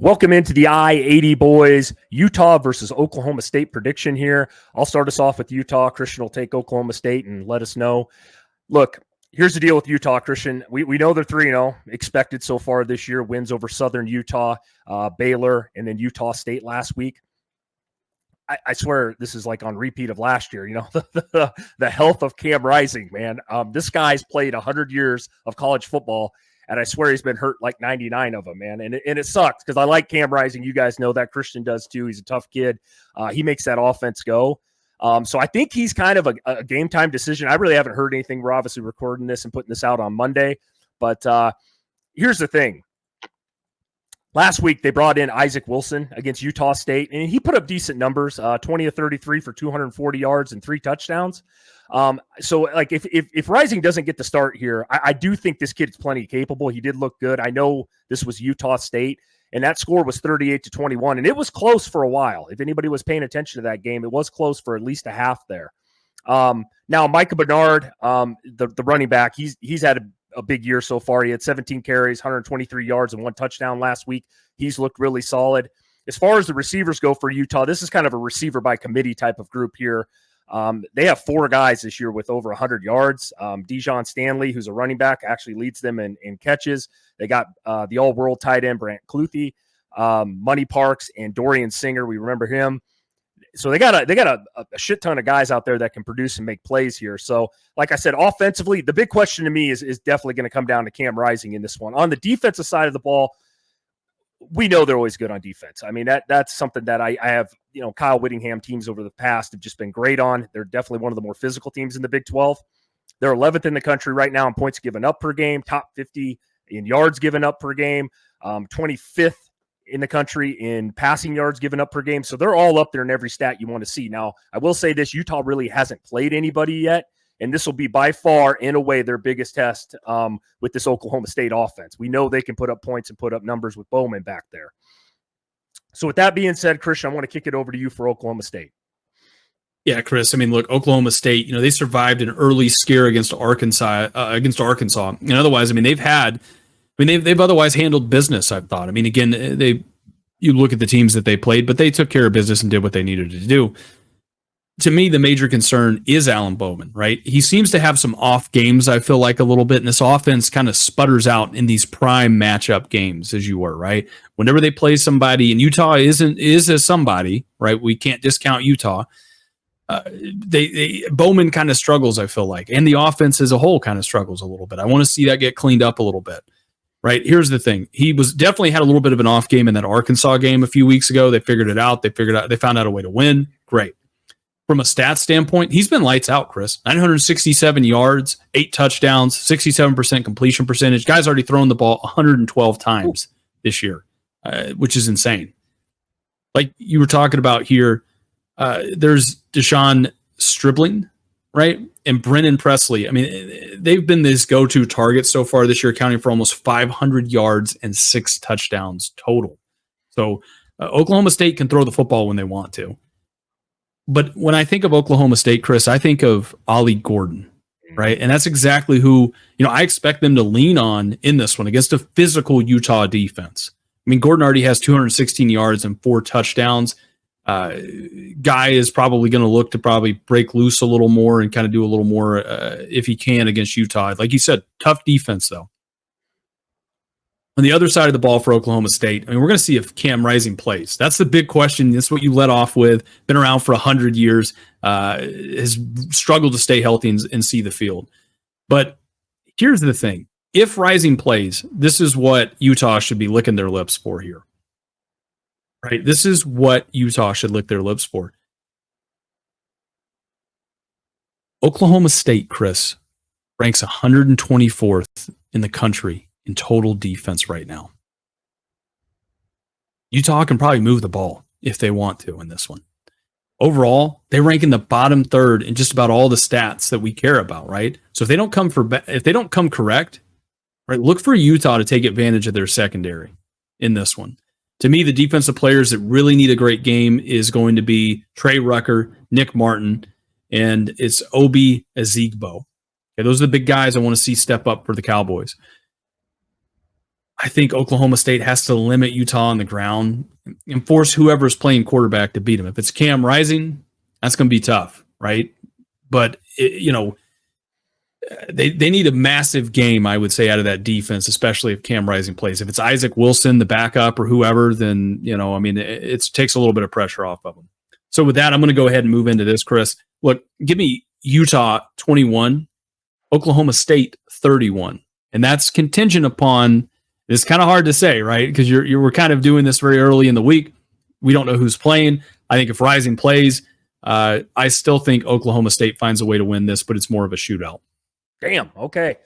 Welcome into the I-80 boys, Utah versus Oklahoma State prediction here. I'll start us off with Utah. Christian will take Oklahoma State and let us know. Look, here's the deal with Utah, Christian. We know they're 3-0, expected so far this year, wins over Southern Utah, Baylor, and then Utah State last week. I swear this is like on repeat of last year, the health of Cam Rising, man. This guy's played 100 years of college football, and I swear he's been hurt like 99 of them, man. And it sucks because I like Cam Rising. You guys know that. Christian does too. He's a tough kid. He makes that offense go. So I think he's kind of a game time decision. I really haven't heard anything. We're obviously recording this and putting this out on Monday. But here's the thing. Last week, they brought in Isaac Wilson against Utah State, and he put up decent numbers, 20 of 33 for 240 yards and 3 touchdowns. So, like, if Rising doesn't get the start here, I do think this kid's plenty capable. He did look good. I know this was Utah State, and that score was 38-21, and it was close for a while. If anybody was paying attention to that game, it was close for at least a half there. Now, Micah Bernard, the running back, he's had a big year so far. He had 17 carries, 123 yards, and 1 touchdown last week. He's looked really solid. As far as the receivers go for Utah, this is kind of a receiver by committee type of group here. They have 4 guys this year with over 100 yards. Dijon Stanley, who's a running back, actually leads them in catches. They got the all-world tight end, Brant Cluthy, Money Parks, and Dorian Singer. We remember him. So they got a shit ton of guys out there that can produce and make plays here. So, like I said, offensively, the big question to me is definitely going to come down to Cam Rising in this one. On the defensive side of the ball, we know they're always good on defense. I mean, that's something that I have, Kyle Whittingham teams over the past have just been great on. They're definitely one of the more physical teams in the Big 12. They're 11th in the country right now in points given up per game, top 50 in yards given up per game, 25th in the country in passing yards given up per game. So they're all up there in every stat you want to see. Now, I will say this, Utah really hasn't played anybody yet, and this will be by far, in a way, their biggest test with this Oklahoma State offense. We know they can put up points and put up numbers with Bowman back there. So with that being said, Christian, I want to kick it over to you for Oklahoma State. Yeah, Chris, I mean, look, Oklahoma State, they survived an early scare against Arkansas. And otherwise, I mean, they've otherwise handled business, I've thought. I mean, again, you look at the teams that they played, but they took care of business and did what they needed to do. To me, the major concern is Alan Bowman, right? He seems to have some off games, I feel like, a little bit, and this offense kind of sputters out in these prime matchup games, as you were, right? Whenever they play somebody, and Utah is a somebody, right? We can't discount Utah. Bowman kind of struggles, I feel like, and the offense as a whole kind of struggles a little bit. I want to see that get cleaned up a little bit. Right. Here's the thing. He was definitely had a little bit of an off game in that Arkansas game a few weeks ago. They figured it out. They found out a way to win. Great. From a stats standpoint, he's been lights out, Chris. 967 yards, 8 touchdowns, 67% completion percentage. Guy's already thrown the ball 112 times this year, which is insane. Like you were talking about here, there's Deshaun Stribling, right? And Brennan Presley. I mean, they've been this go-to target so far this year, accounting for almost 500 yards and 6 touchdowns total. So Oklahoma State can throw the football when they want to. But when I think of Oklahoma State, Chris, I think of Ollie Gordon, right? And that's exactly who, I expect them to lean on in this one against a physical Utah defense. I mean, Gordon already has 216 yards and 4 touchdowns. Guy is probably going to look to probably break loose a little more and kind of do a little more if he can against Utah. Like you said, tough defense, though. On the other side of the ball for Oklahoma State, I mean, we're going to see if Cam Rising plays. That's the big question. That's what you led off with. Been around for 100 years. Has struggled to stay healthy and see the field. But here's the thing. If Rising plays, this is what Utah should be licking their lips for here. Right? This is what Utah should lick their lips for. Oklahoma State, Chris, ranks 124th in the country in total defense right now. Utah can probably move the ball if they want to in this one. Overall, they rank in the bottom third in just about all the stats that we care about, right? So if they don't come correct, right, look for Utah to take advantage of their secondary in this one. To me, the defensive players that really need a great game is going to be Trey Rucker, Nick Martin, and it's Obi Ezigbo. Okay, those are the big guys I want to see step up for the Cowboys. I think Oklahoma State has to limit Utah on the ground and force whoever's playing quarterback to beat them. If it's Cam Rising, that's going to be tough, right? But, they need a massive game, I would say, out of that defense, especially if Cam Rising plays. If it's Isaac Wilson, the backup, or whoever, then, it takes a little bit of pressure off of them. So with that, I'm going to go ahead and move into this, Chris. Look, give me Utah 21, Oklahoma State 31. And that's contingent upon, it's kind of hard to say, right? Because we're kind of doing this very early in the week. We don't know who's playing. I think if Rising plays, I still think Oklahoma State finds a way to win this, but it's more of a shootout. Damn. Okay.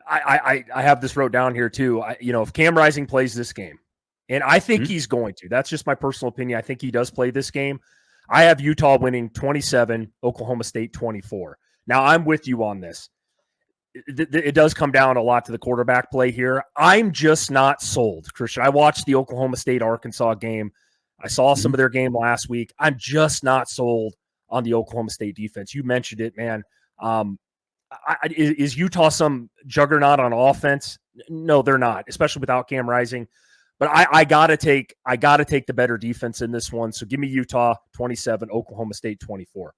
I have this wrote down here too. If Cam Rising plays this game, and I think he's going to, that's just my personal opinion. I think he does play this game. I have Utah winning 27, Oklahoma State 24. Now I'm with you on this. It does come down a lot to the quarterback play here. I'm just not sold, Christian. I watched the Oklahoma State Arkansas game. I saw some of their game last week. I'm just not sold on the Oklahoma State defense. You mentioned it, man. Is Utah some juggernaut on offense? No, they're not, especially without Cam Rising. But I gotta take the better defense in this one. So give me Utah 27, Oklahoma State 24.